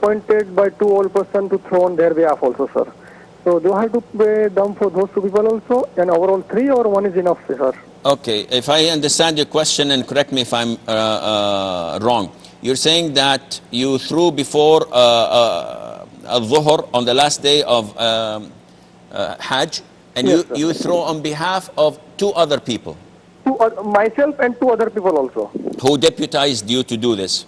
appointed by two old person to throw on their behalf also, sir. So do I have to pay them for those two people also, and overall three, or one is enough, sir? Okay, if I understand your question, and correct me if I'm wrong, you're saying that you threw before Al-Dhuhr on the last day of Hajj, and Yes, sir. you throw on behalf of two other people. Myself and two other people also. Who deputized you to do this?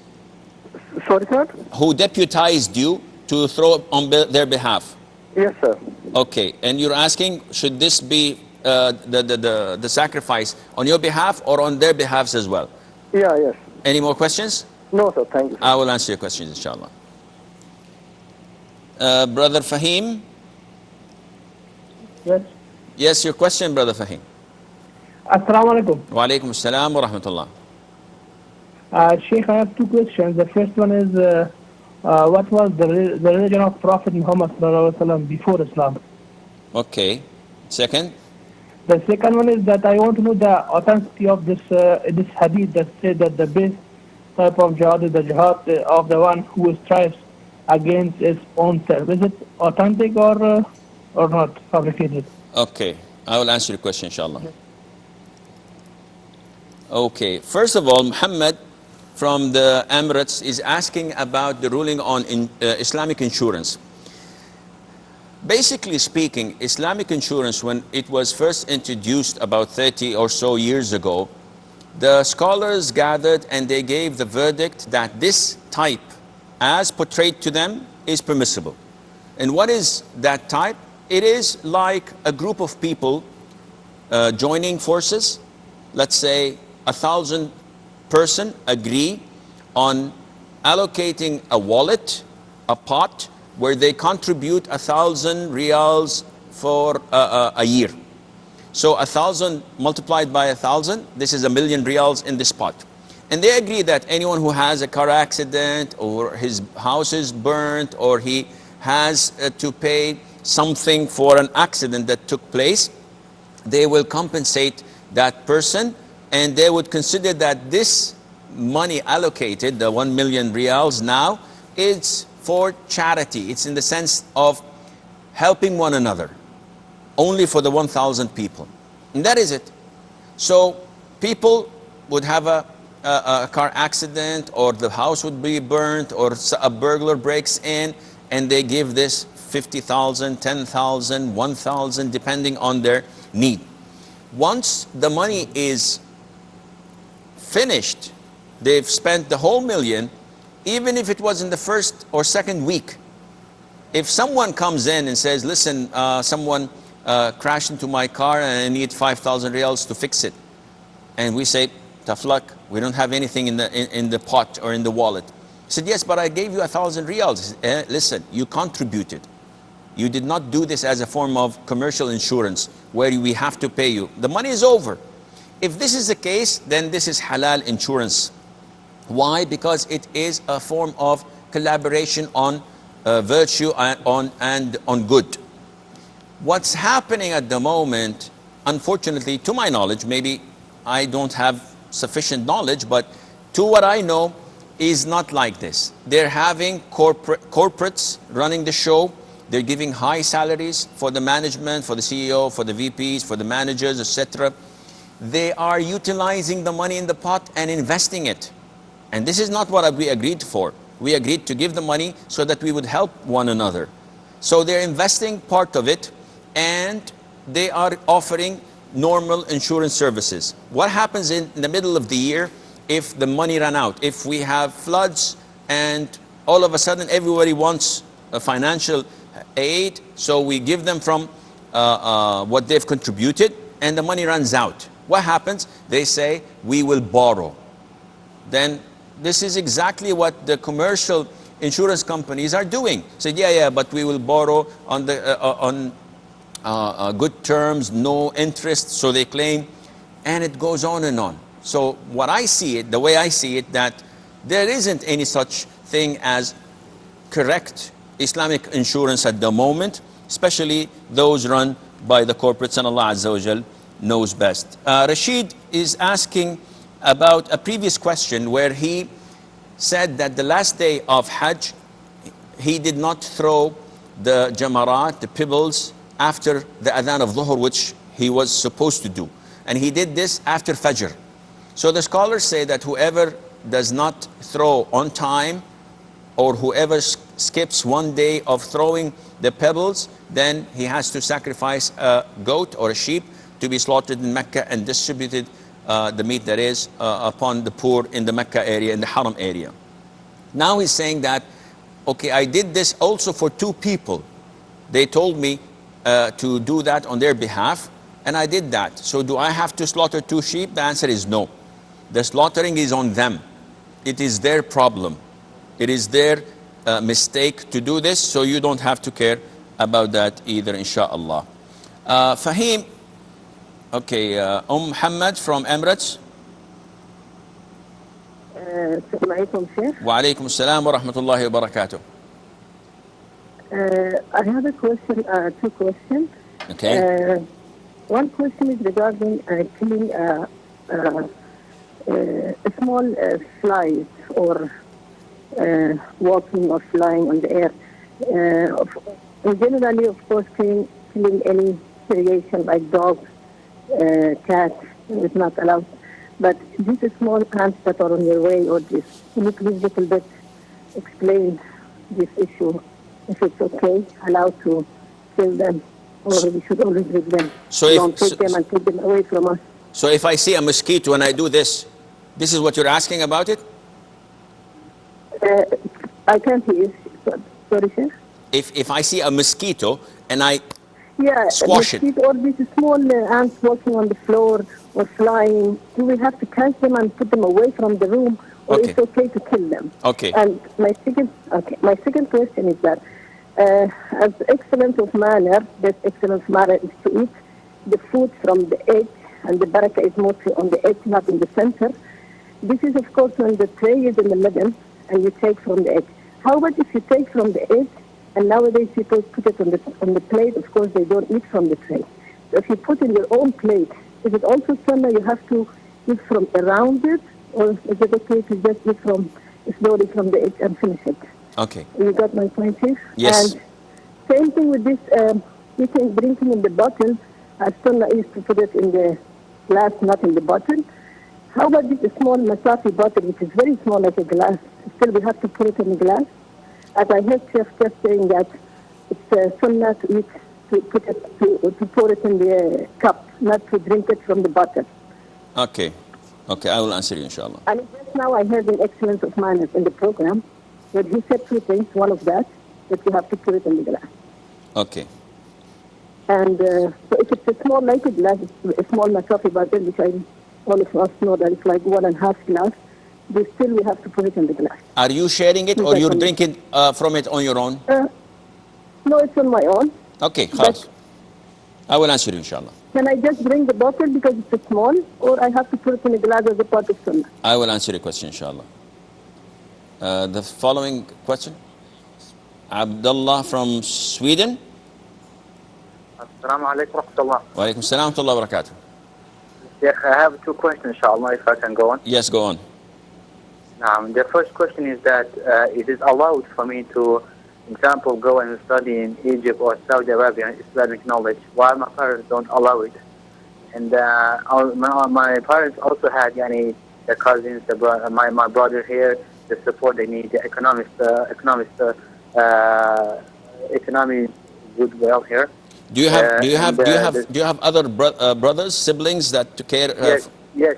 Sorry, sir? Who deputized you to throw on their behalf? Yes, sir. Okay, and you're asking, should this be the sacrifice on your behalf or on their behalves as well? Yeah, yes. Any more questions? No, sir. Thank you, sir. I will answer your questions, inshallah. Brother Fahim? Yes. Yes, your question, Brother Fahim. Assalamu alaikum. Wa alaikum assalam wa rahmatullah. Sheikh, I have two questions. The first one is, what was the religion of Prophet Muhammad sallallahu alaihi wasallam before Islam? Okay. Second? The second one is that I want to know the authenticity of this hadith that said that the best type of jihad is the jihad of the one who strives against his own self. Is it authentic or not fabricated? Okay, I will answer your question, inshallah. Okay, first of all, Muhammad from the Emirates is asking about the ruling on Islamic insurance. Basically speaking, Islamic insurance, when it was first introduced about 30 or so years ago, the scholars gathered and they gave the verdict that this type, as portrayed to them, is permissible. And what is that type? It is like a group of people joining forces. Let's say 1,000 person agree on allocating a wallet, a pot, where they contribute 1,000 riyals for a year. So 1,000 multiplied by 1,000, this is 1,000,000 riyals in this pot. And they agree that anyone who has a car accident, or his house is burnt, or he has to pay something for an accident that took place, they will compensate that person, and they would consider that this money allocated, the 1,000,000 riyals now, is for charity. It's in the sense of helping one another, only for the 1,000 people. And that is it. So people would have a car accident, or the house would be burnt, or a burglar breaks in, and they give this 50,000, 10,000, 1,000, depending on their need. Once the money is finished, they've spent the whole million, even if it was in the first or second week. If someone comes in and says, listen, someone crashed into my car and I need 5,000 riyals to fix it. And we say, tough luck, we don't have anything in the pot or in the wallet. He said, yes, but I gave you 1,000 riyals. Listen, you contributed. You did not do this as a form of commercial insurance where we have to pay you. The money is over. If this is the case, then this is halal insurance. Why? Because it is a form of collaboration on virtue and on good. What's happening at the moment, unfortunately, to my knowledge, maybe I don't have sufficient knowledge, but to what I know, is not like this. They're having corporates running the show. They're giving high salaries for the management, for the CEO, for the VPs, for the managers, etc. They are utilizing the money in the pot and investing it. And this is not what we agreed for. We agreed to give the money so that we would help one another. So they're investing part of it, and they are offering normal insurance services. What happens in the middle of the year if the money ran out? If we have floods and all of a sudden everybody wants a financial aid, so we give them from what they've contributed, and the money runs out. What happens? They say, we will borrow. Then this is exactly what the commercial insurance companies are doing. Say, yeah, but we will borrow on good terms, no interest, so they claim, and it goes on and on. So what I see it, the way I see it, that there isn't any such thing as correct Islamic insurance at the moment, especially those run by the corporates, and Allah Azza wa Jal knows best. Rashid is asking about a previous question where he said that the last day of Hajj, he did not throw the jamarat, the pebbles, after the adhan of dhuhr, which he was supposed to do. And he did this after fajr. So the scholars say that whoever does not throw on time, or whoever skips one day of throwing the pebbles, then he has to sacrifice a goat or a sheep to be slaughtered in Mecca and distributed the meat that is upon the poor in the Mecca area, in the Haram area. Now he's saying that, okay, I did this also for two people. They told me to do that on their behalf, and I did that. So do I have to slaughter two sheep? The answer is no. The slaughtering is on them. It is their problem. It is their mistake to do this, so you don't have to care about that either, inshallah. Fahim, okay, Muhammad from Emirates. Assalamualaikum, Sheikh. Wa alaikum assalam wa rahmatullahi wa barakatuh. I have a question, two questions. Okay. One question is regarding killing small flies or walking or flying on the air. Generally, of course, killing any creation like dogs, cats is not allowed. But these small ants that are on your way, or this, can you please a little bit explain this issue? If it's okay, allowed to kill them, or we should always leave them. So Don't take them and take them away from us. So if I see a mosquito and I do this, this is what you're asking about it? I can't hear you. Sorry, sir. If I see a mosquito and I Yeah, squash it. or these small ants walking on the floor or flying, do we have to catch them and put them away from the room, or Okay. it's okay to kill them? Okay. And my second question is that, as excellence of manner, that excellence of manner is to eat the food from the edge, and the barakah is mostly on the edge, not in the center. This is, of course, when the tray is in the middle and you take from the edge. How about if you take from the edge, and nowadays people put it on the plate? Of course, they don't eat from the tray. So if you put in your own plate, is it also sunnah you have to eat from around it, or is it okay to just eat from slowly from the edge and finish it? Okay. You got my point here? Yes. And same thing with this drinking in the bottle. As sunnah is to put it in the glass, not in the bottle. How about this small masafi bottle, which is very small like a glass? Still, we have to put it in the glass. As I heard Chef just saying that it's sunnah to eat, to pour it in the cup, not to drink it from the bottle. Okay. Okay, I will answer you, inshallah. And just now I heard an excellence of manners in the program, where he said two things. One of that you have to put it in the glass. Okay. And so if it's a small, like a glass, a small masafi bottle, which all of us know that it's like 1.5 glass, but still we have to put it in the glass. Are you sharing it or you're drinking from it on your own? No, it's on my own. Okay, khalas. I will answer you, inshallah. Can I just bring the bottle because it's small, or I have to put it in a glass as a part of sunnah? I will answer your question, inshallah. The following question. Abdullah from Sweden. Assalamu alaikum wa rahmatullah. Wa alaikum assalam wa rahmatullahi wa barakatuh. Sheikh, I have two questions, inshallah, if I can go on. Yes, go on. The first question is that it is allowed for me to, example, go and study in Egypt or Saudi Arabia Islamic knowledge, while my parents don't allow it. And my parents also had the cousins, my brother here, the support they need, the economic goodwill here. Do you have other brothers, siblings that took care of? Yes.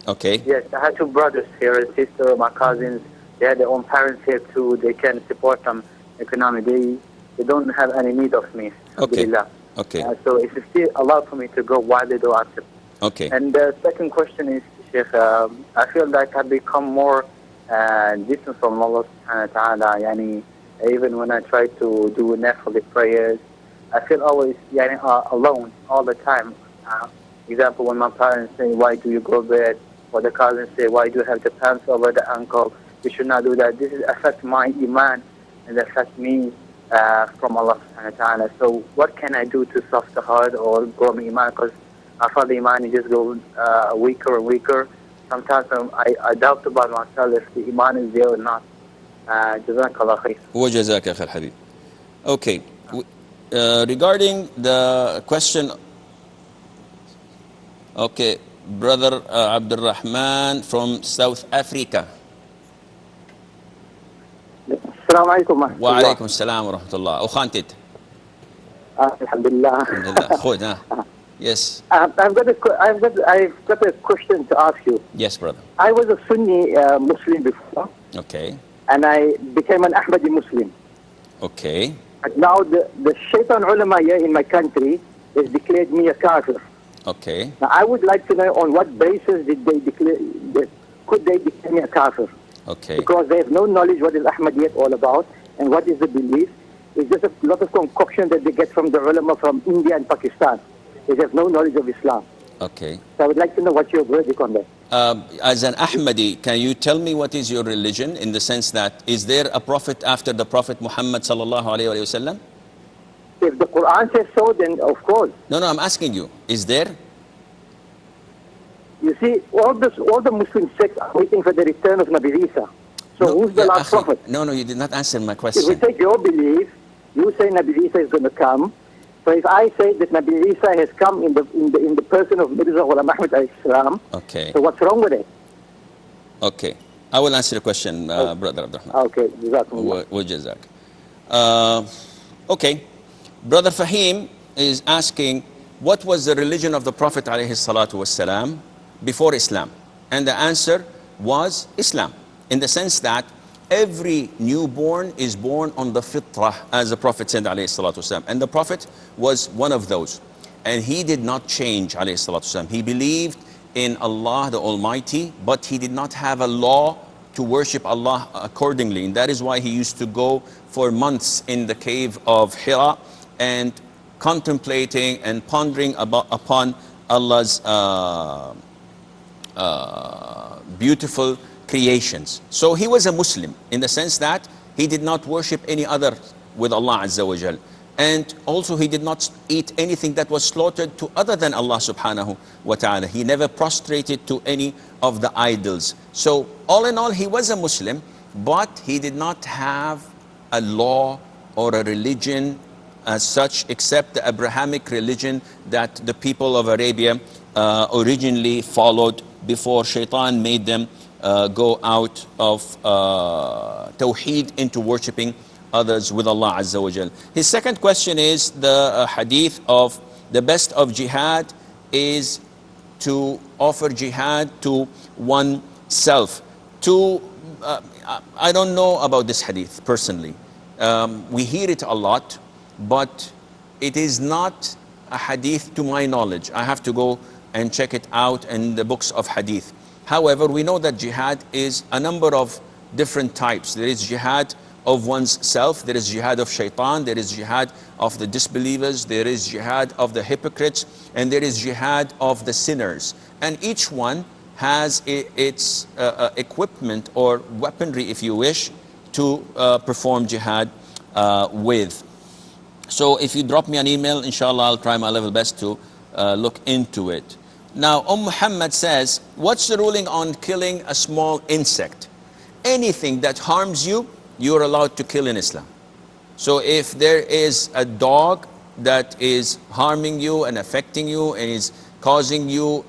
Okay. Yes, I had two brothers here, a sister, my cousins. They had their own parents here too. They can support them economically. They don't have any need of me. Okay. Alhamdulillah. Okay. So it's still allowed for me to go while they do accept. Okay. And the second question is, Sheikh, I feel like I've become more distant from Allah subhanahu wa ta'ala. Even when I try to do nafil prayers, I feel always alone all the time. Example, when my parents say, why do you go to bed? Or the cousins say, why do you have the pants over the ankle? You should not do that. This affects my iman and affects me from Allah subhanahu wa ta'ala. So what can I do to soften the heart or grow my iman? Because I feel the iman is just going weaker and weaker. Sometimes I doubt about myself if the iman is there or not. جزاك الله خير. وجزاك يا أخي الحبيب. Okay. Regarding the question, okay, brother Abdul Rahman from South Africa. السلام عليكم ورحمة الله. وعليكم السلام ورحمة الله. أخانتت. الحمد لله. الحمد لله. خود ها. Yes. I've got a question to ask you. Yes, brother. I was a Sunni Muslim before, Okay. and I became an Ahmadi Muslim. Okay. But now the Shaitan ulama here in my country has declared me a kafir. Okay. Now I would like to know on what basis could they declare me a kafir? Okay. Because they have no knowledge what is Ahmadiyyat all about and what is the belief. It's just a lot of concoction that they get from the ulama from India and Pakistan. They have no knowledge of Islam. Okay. So I would like to know what's your verdict on that. As an Ahmadi, can you tell me what is your religion, in the sense that is there a prophet after the Prophet Muhammad sallallahu alaihi wasallam? If the Quran says so, then of course. No, I'm asking you, is there? You see, all the Muslim sects are waiting for the return of Nabi Isa. So No, who's the yeah, last Akhi, prophet? No, you did not answer my If we question. take your belief, you say Nabi Isa is going to come. So if I say that Nabi Isa has come in the person of Mirza Ghulam Ahmad alayhi salam, Okay. so what's wrong with it? Okay. I will answer the question, Brother Abdurrahman. Okay, Jazakumullah. Wajazak. Okay. Brother Fahim is asking, what was the religion of the Prophet alayhi salatu wasalam before Islam? And the answer was Islam, in the sense that every newborn is born on the fitrah, as the Prophet said alayhi salatu wasalam. And the Prophet was one of those. And he did not change alayhi salatu wasalam. He believed in Allah the Almighty, but he did not have a law to worship Allah accordingly. And that is why he used to go for months in the cave of Hira and contemplating and pondering upon Allah's beautiful creations. So he was a Muslim, in the sense that he did not worship any other with Allah Azza wa Jal. And also he did not eat anything that was slaughtered to other than Allah subhanahu wa ta'ala. He never prostrated to any of the idols. So all in all, he was a Muslim, but he did not have a law or a religion as such, except the Abrahamic religion that the people of Arabia originally followed before Shaitan made them go out of Tawheed into worshipping others with Allah Azza wa Jal. His second question is the hadith of the best of jihad is to offer jihad to oneself. I don't know about this hadith personally. We hear it a lot, but it is not a hadith to my knowledge. I have to go and check it out in the books of hadith. However, we know that jihad is a number of different types. There is jihad of one's self, there is jihad of shaitan, there is jihad of the disbelievers, there is jihad of the hypocrites, and there is jihad of the sinners. And each one has its equipment or weaponry, if you wish, to perform jihad with. So if you drop me an email, inshallah, I'll try my level best to look into it. Now, Muhammad says, what's the ruling on killing a small insect? Anything that harms you, you're allowed to kill in Islam. So if there is a dog that is harming you and affecting you and is causing you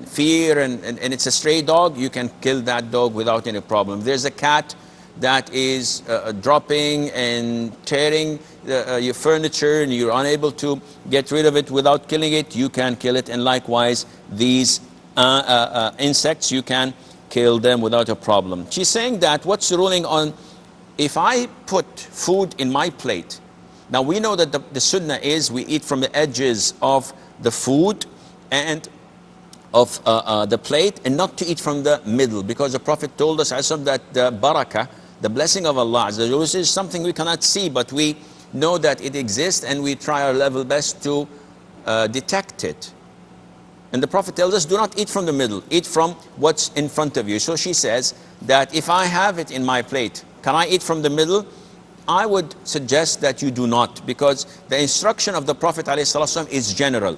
fear and it's a stray dog, you can kill that dog without any problem. If there's a cat that is dropping and tearing your furniture and you're unable to get rid of it without killing it, you can kill it. And likewise, these insects, you can kill them without a problem. She's saying that what's the ruling on if I put food in my plate? Now we know that the sunnah is we eat from the edges of the food and of the plate, and not to eat from the middle, because the Prophet told us that the barakah, the blessing of Allah is something we cannot see, but we know that it exists and we try our level best to detect it. And the Prophet tells us, do not eat from the middle, eat from what's in front of you. So she says that if I have it in my plate, can I eat from the middle? I would suggest that you do not, because the instruction of the Prophet ﷺ is general.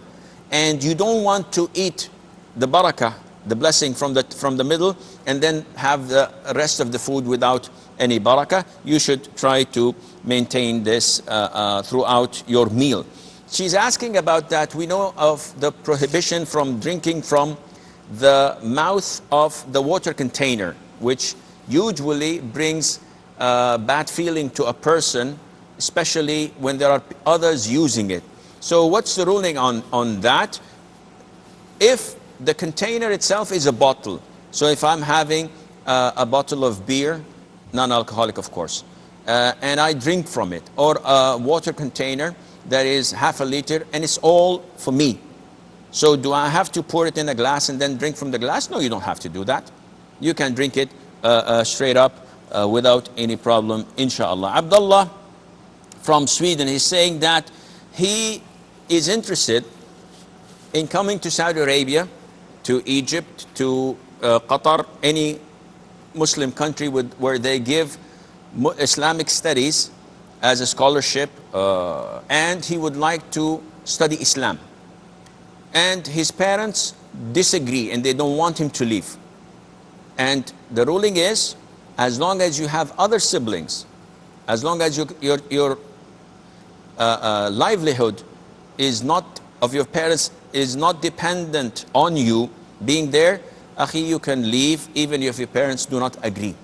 And you don't want to eat the barakah, the blessing from the middle, and then have the rest of the food without any barakah, you should try to maintain this throughout your meal. She's asking about that. We know of the prohibition from drinking from the mouth of the water container, which usually brings bad feeling to a person, especially when there are others using it. So what's the ruling on that? If the container itself is a bottle, so if I'm having a bottle of beer, non-alcoholic of course, and I drink from it, or a water container that is half a liter and it's all for me, so do I have to pour it in a glass and then drink from the glass? No, you don't have to do that. You can drink it straight up without any problem, inshallah. Abdullah from Sweden is saying that he is interested in coming to Saudi Arabia, to Egypt, to Qatar, any Muslim country where they give Islamic studies as a scholarship, and he would like to study Islam. And his parents disagree and they don't want him to leave. And the ruling is, as long as you have other siblings, as long as your livelihood is not, of your parents, is not dependent on you being there, akhi, you can leave even if your parents do not agree.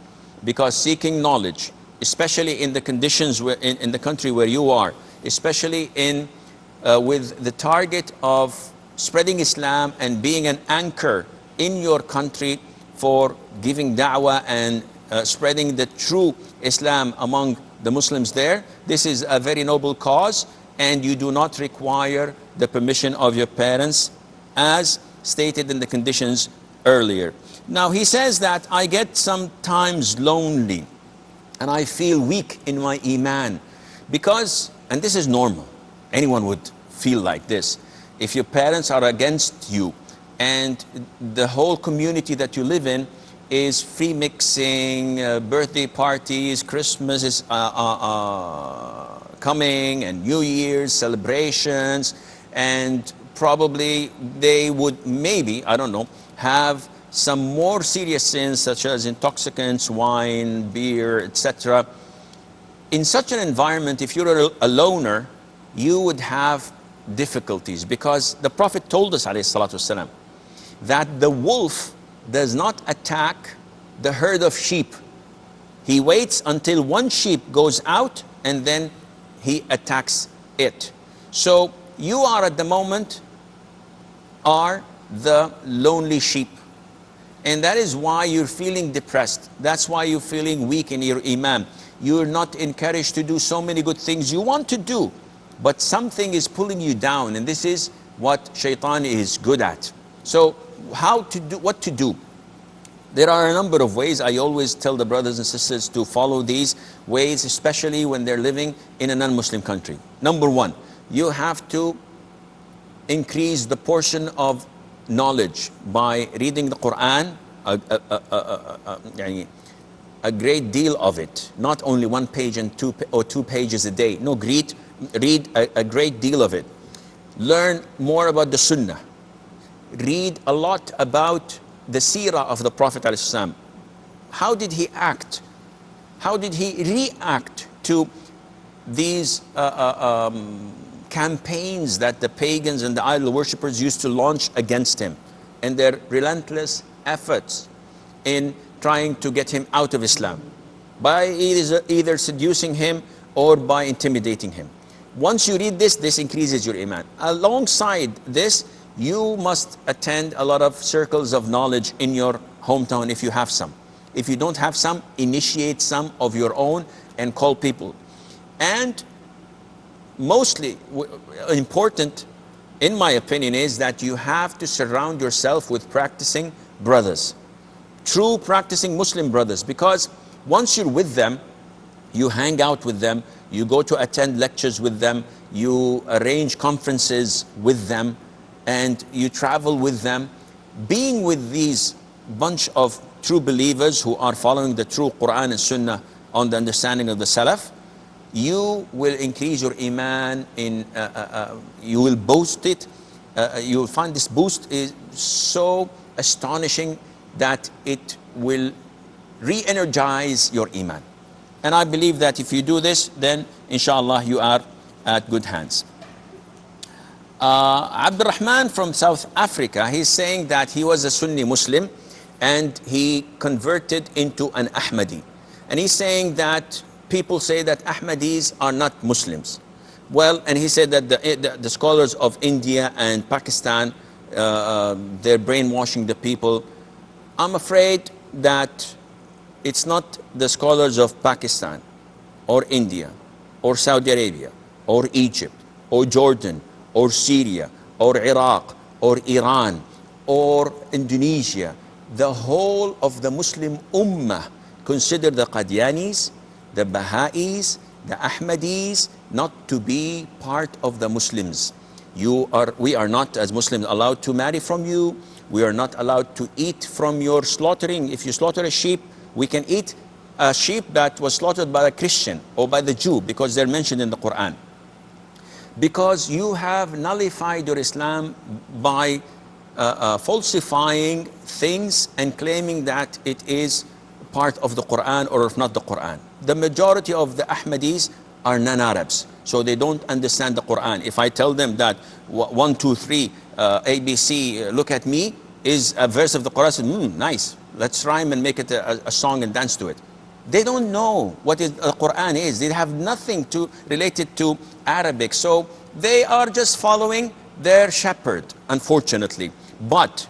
Because seeking knowledge, especially in the conditions where, in the country where you are, especially in with the target of spreading Islam and being an anchor in your country for giving da'wah and spreading the true Islam among the Muslims there, this is a very noble cause, and you do not require the permission of your parents as stated in the conditions earlier. Now he says that I get sometimes lonely and I feel weak in my iman because, and this is normal, anyone would feel like this, if your parents are against you and the whole community that you live in is free mixing, birthday parties, Christmas is coming, and New Year's celebrations, and probably they would maybe, I don't know, have some more serious sins such as intoxicants, wine, beer, etc. In such an environment, if you're a loner, you would have difficulties, because the Prophet told us, alayhi salatu wasalam, that the wolf does not attack the herd of sheep. He waits until one sheep goes out and then he attacks it. So you are at the moment are the lonely sheep, and that is why you're feeling depressed. That's why you're feeling weak in your iman. You're not encouraged to do so many good things you want to do, but something is pulling you down, and this is what shaitan is good at. So how to do, what to do? There are a number of ways. I always tell the brothers and sisters to follow these ways, especially when they're living in a non-Muslim country. Number one, you have to increase the portion of knowledge by reading the Quran, a great deal of it, not only one page and two pages a day. No, read a great deal of it. Learn more about the Sunnah. Read a lot about the seerah of the Prophet ﷺ. How did he act? How did he react to these campaigns that the pagans and the idol worshippers used to launch against him, and their relentless efforts in trying to get him out of Islam by either seducing him or by intimidating him? Once you read this, this increases your iman. Alongside this, you must attend a lot of circles of knowledge in your hometown if you have some. If you don't have some, initiate some of your own and call people. And mostly important, in my opinion, is that you have to surround yourself with practicing brothers, true practicing Muslim brothers, because once you're with them, you hang out with them, you go to attend lectures with them, you arrange conferences with them, and you travel with them. Being with these bunch of true believers who are following the true Quran and Sunnah on the understanding of the Salaf, you will increase your iman in, you will boost it. You will find this boost is so astonishing that it will re-energize your iman. And I believe that if you do this, then inshallah you are at good hands. Abdurrahman from South Africa, he's saying that he was a Sunni Muslim and he converted into an Ahmadi. And he's saying that people say that Ahmadis are not Muslims. Well, and he said that the scholars of India and Pakistan, they're brainwashing the people. I'm afraid that it's not the scholars of Pakistan or India or Saudi Arabia or Egypt or Jordan or Syria or Iraq or Iran or Indonesia. The whole of the Muslim Ummah consider the Qadianis, the Baha'is, the Ahmadis not to be part of the Muslims. We are not as Muslims allowed to marry from you. We are not allowed to eat from your slaughtering. If you slaughter a sheep, we can eat a sheep that was slaughtered by a Christian or by the Jew because they're mentioned in the Quran. Because you have nullified your Islam by falsifying things and claiming that it is part of the Quran or if not the Quran. The majority of the Ahmadis are non-Arabs, so they don't understand the Quran. If I tell them that 1, 2, 3, ABC, look at me, is a verse of the Quran, say, nice, let's rhyme and make it a song and dance to it. They don't know what the Quran is. They have nothing related to Arabic. So they are just following their shepherd, unfortunately. But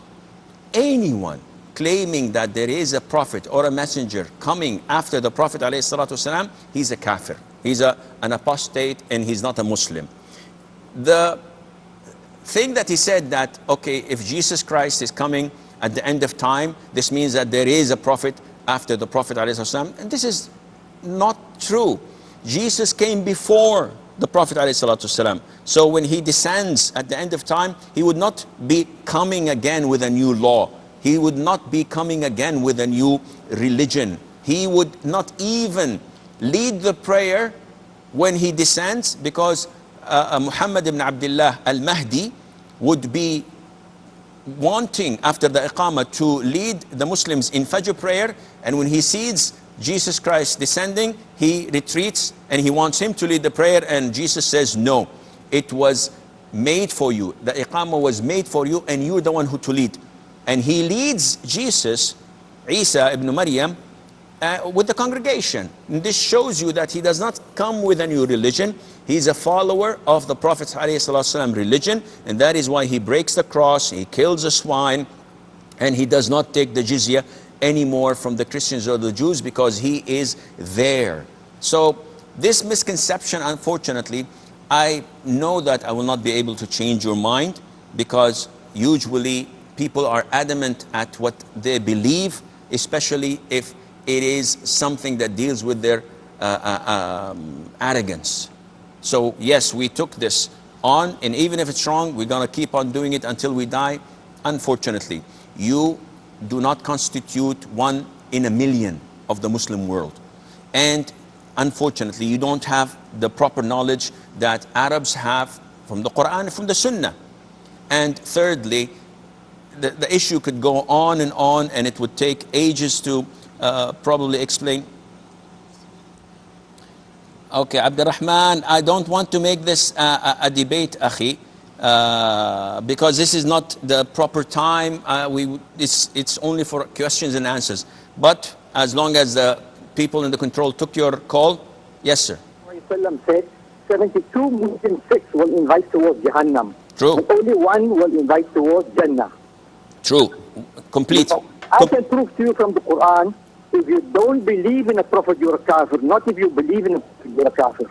anyone claiming that there is a prophet or a messenger coming after the Prophet ﷺ, he's a kafir. He's an apostate and he's not a Muslim. The thing that he said that, okay, if Jesus Christ is coming at the end of time, this means that there is a prophet after the Prophet ﷺ, and this is not true. Jesus came before the Prophet ﷺ. So when he descends at the end of time, he would not be coming again with a new law. He would not be coming again with a new religion. He would not even lead the prayer when he descends, because Muhammad ibn Abdullah al-Mahdi would be wanting after the Iqamah to lead the Muslims in Fajr prayer, and when he sees Jesus Christ descending, he retreats and he wants him to lead the prayer, and Jesus says, no, it was made for you. The Iqamah was made for you and you're the one who to lead. And he leads Jesus, Isa ibn Maryam, with the congregation. And this shows you that he does not come with a new religion. He's a follower of the Prophet's ﷺ religion, and that is why he breaks the cross, he kills a swine, and he does not take the jizya anymore from the Christians or the Jews, because he is there. So this misconception, unfortunately, I know that I will not be able to change your mind, because usually people are adamant at what they believe, especially if it is something that deals with their arrogance. So yes, we took this on, and even if it's wrong, we're going to keep on doing it until we die. Unfortunately, you do not constitute 1 in a million of the Muslim world. And unfortunately, you don't have the proper knowledge that Arabs have from the Quran and from the Sunnah. And thirdly, the issue could go on, and it would take ages to probably explain. Okay, Abdurrahman, I don't want to make this a debate, Akhi, because this is not the proper time. It's only for questions and answers. But as long as the people in the control took your call, yes, sir. Prophet said 72 Muslim sects will invite towards Jahannam. True. But only one will invite towards Jannah. True. Complete. So, I can prove to you from the Quran, if you don't believe in a prophet, you're a kafir. Not if you believe in a prophet, you're a kafir.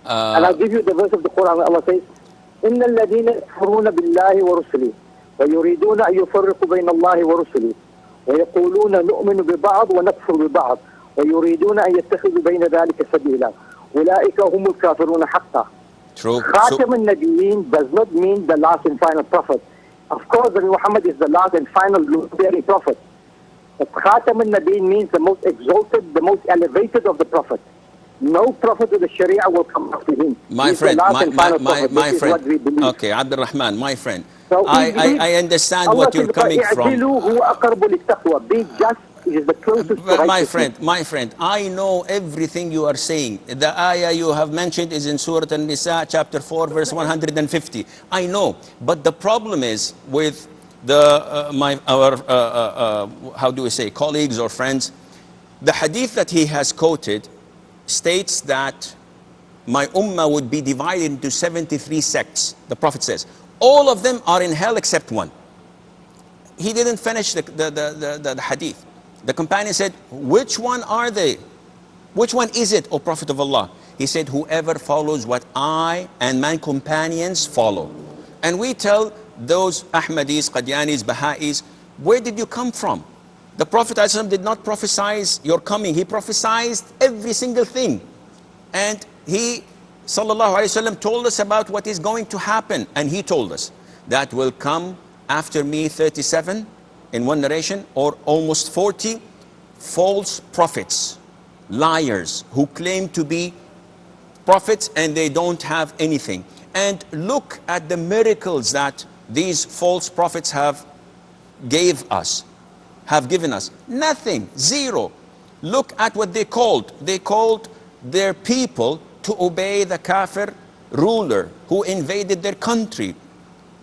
And I'll give you the verse of the Quran where Allah says, إِنَّ الَّذِينَ يَكْفُرُونَ بِاللَّهِ وَرُسُلِهِ وَيُرِيدُونَ أَن يُفَرِّقُوا بَيْنَ اللَّهِ وَرُسُلِهِ وَيَقُولُونَ نُؤْمِنُ بِبَعْضٍ وَنَكْفُرُ بِبَعْضٍ وَيُرِيدُونَ أَن يَتَّخِذُوا بَيْنَ ذَلِكَ سَبِيلًا أُولَٰئِكَ هُمُ الْكَافِرُونَ حَقًّا. True. Khatam al-Nabiyyin does not mean the last and final prophet. Of course, Muhammad is the last and final glory prophet. But Khatam al-Nabiyyin means the most exalted, the most elevated of the prophets. No prophet of the Sharia will come after him. My friend, my friend. Okay, Abdurrahman, my friend. So I understand what you're coming from. Be just It is the closest to my friend, I know everything you are saying. The ayah you have mentioned is in Surah An-Nisa, chapter 4, verse 150. I know, but the problem is with how do we say, colleagues or friends. The hadith that he has quoted states that my ummah would be divided into 73 sects. The Prophet says all of them are in hell except one. He didn't finish the hadith. The companion said, which one are they? Which one is it, O Prophet of Allah? He said, whoever follows what I and my companions follow. And we tell those Ahmadis, Qadianis, Baha'is, where did you come from? The Prophet ﷺ did not prophesize your coming. He prophesied every single thing. And he, sallallahu alayhi wasallam, told us about what is going to happen. And he told us that will come after me 37, in one narration, or almost 40 false prophets, liars, who claim to be prophets and they don't have anything. And look at the miracles that these false prophets have given us. Nothing, zero. Look at what they called. They called their people to obey the kafir ruler who invaded their country.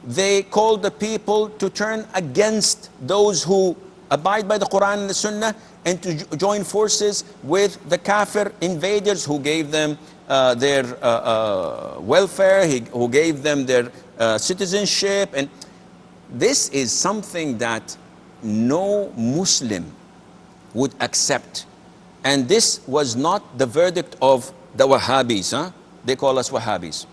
They called the people to turn against those who abide by the Quran and the Sunnah, and to join forces with the kafir invaders who gave them their welfare, who gave them their citizenship. And this is something that no Muslim would accept. And this was not the verdict of the Wahhabis. They call us Wahhabis.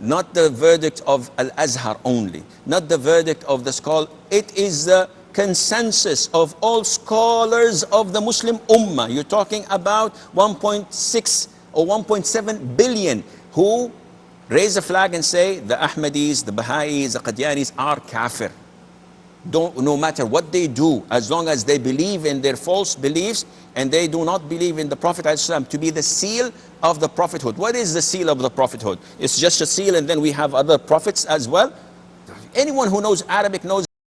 Not the verdict of Al-Azhar only. Not the verdict of the scholar. It is the consensus of all scholars of the Muslim Ummah. You're talking about 1.6 or 1.7 billion who raise a flag and say the Ahmadis, the Baha'is, the Qadianis are kafir. No matter what they do, as long as they believe in their false beliefs and they do not believe in the Prophet ﷺ to be the seal of the prophethood. What is the seal of the prophethood? It's just a seal and then we have other prophets as well. Anyone who knows Arabic knows